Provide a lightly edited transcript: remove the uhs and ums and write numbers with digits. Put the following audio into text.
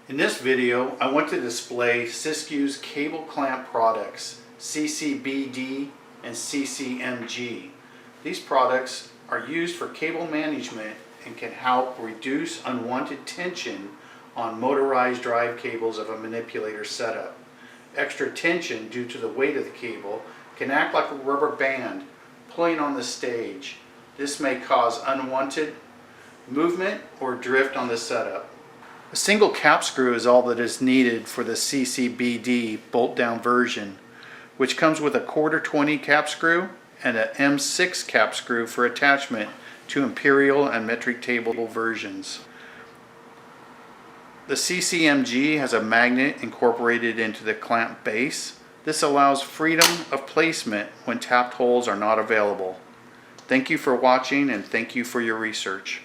In this video, I want to display Siskiyyou's cable clamp products, CCBD and CCMG. These products are used for cable management and can help reduce unwanted tension on motorized drive cables of a manipulator setup. Extra tension due to the weight of the cable can act like a rubber band pulling on the stage. This may cause unwanted movement or drift on the setup. A single cap screw is all that is needed for the CCBD bolt-down version, which comes with a 1/4 cap screw and an M6 cap screw for attachment to imperial and metric table versions. The CCMG has a magnet incorporated into the clamp base. This allows freedom of placement when tapped holes are not available. Thank you for watching and thank you for your research.